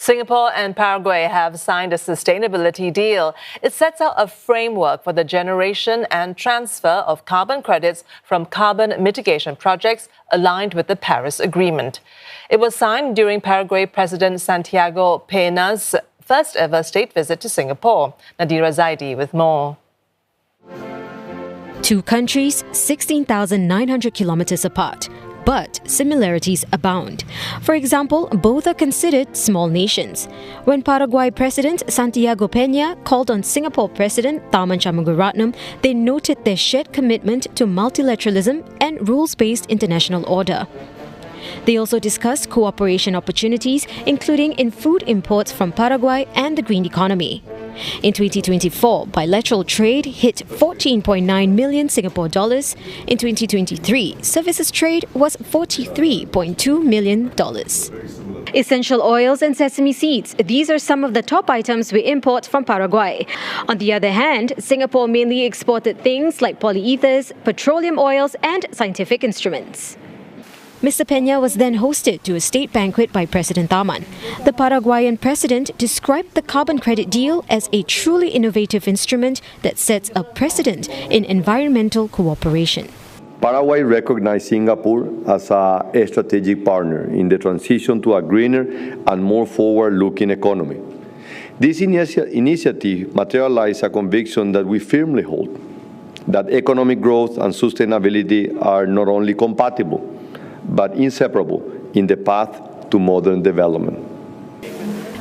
Singapore and Paraguay have signed a sustainability deal. It sets out a framework for the generation and transfer of carbon credits from carbon mitigation projects aligned with the Paris Agreement. It was signed during Paraguay President Santiago Peña's first ever state visit to Singapore. Nadirah Zaidi with more. Two countries, 16,900 kilometers apart. But similarities abound. For example, both are considered small nations. When Paraguay President Santiago Peña called on Singapore President Tharman Shanmugaratnam, they noted their shared commitment to multilateralism and rules-based international order. They also discussed cooperation opportunities, including in food imports from Paraguay and the green economy. In 2024, bilateral trade hit 14.9 million Singapore dollars. In 2023, services trade was $43.2 million. Essential oils and sesame seeds. These are some of the top items we import from Paraguay. On the other hand, Singapore mainly exported things like polyethers, petroleum oils and scientific instruments. Mr. Peña was then hosted to a state banquet by President Tharman. The Paraguayan president described the carbon credit deal as a truly innovative instrument that sets a precedent in environmental cooperation. Paraguay recognized Singapore as a strategic partner in the transition to a greener and more forward-looking economy. This initiative materialized a conviction that we firmly hold, that economic growth and sustainability are not only compatible, but inseparable in the path to modern development.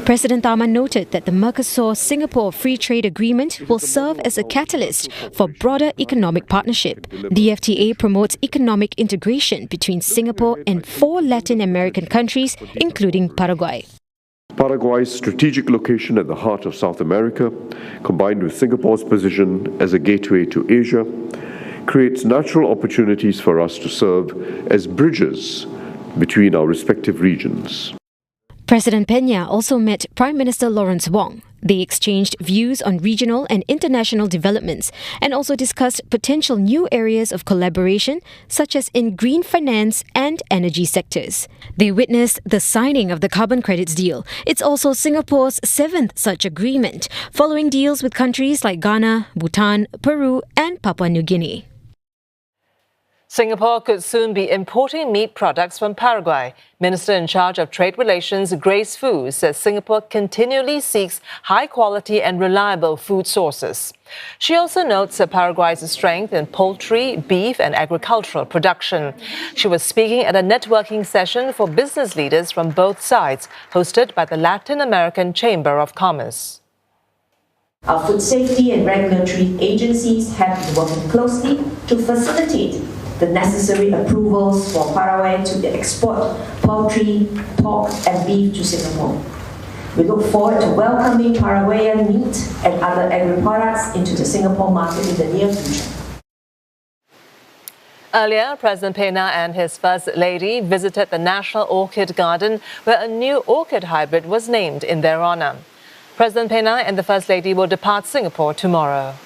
President Tharman noted that the Mercosur-Singapore Free Trade Agreement will serve as a catalyst for broader economic partnership. The FTA promotes economic integration between Singapore and 4 Latin American countries, including Paraguay. Paraguay's strategic location at the heart of South America, combined with Singapore's position as a gateway to Asia, creates natural opportunities for us to serve as bridges between our respective regions. President Peña also met Prime Minister Lawrence Wong. They exchanged views on regional and international developments and also discussed potential new areas of collaboration, such as in green finance and energy sectors. They witnessed the signing of the carbon credits deal. It's also Singapore's 7th such agreement, following deals with countries like Ghana, Bhutan, Peru and Papua New Guinea. Singapore could soon be importing meat products from Paraguay. Minister in charge of Trade Relations, Grace Fu, says Singapore continually seeks high-quality and reliable food sources. She also notes Paraguay's strength in poultry, beef and agricultural production. She was speaking at a networking session for business leaders from both sides, hosted by the Latin American Chamber of Commerce. Our food safety and regulatory agencies have been working closely to facilitate the necessary approvals for Paraguay to export poultry, pork and beef to Singapore. We look forward to welcoming Paraguayan meat and other agri-products into the Singapore market in the near future. Earlier, President Peña and his First Lady visited the National Orchid Garden, where a new orchid hybrid was named in their honour. President Peña and the First Lady will depart Singapore tomorrow.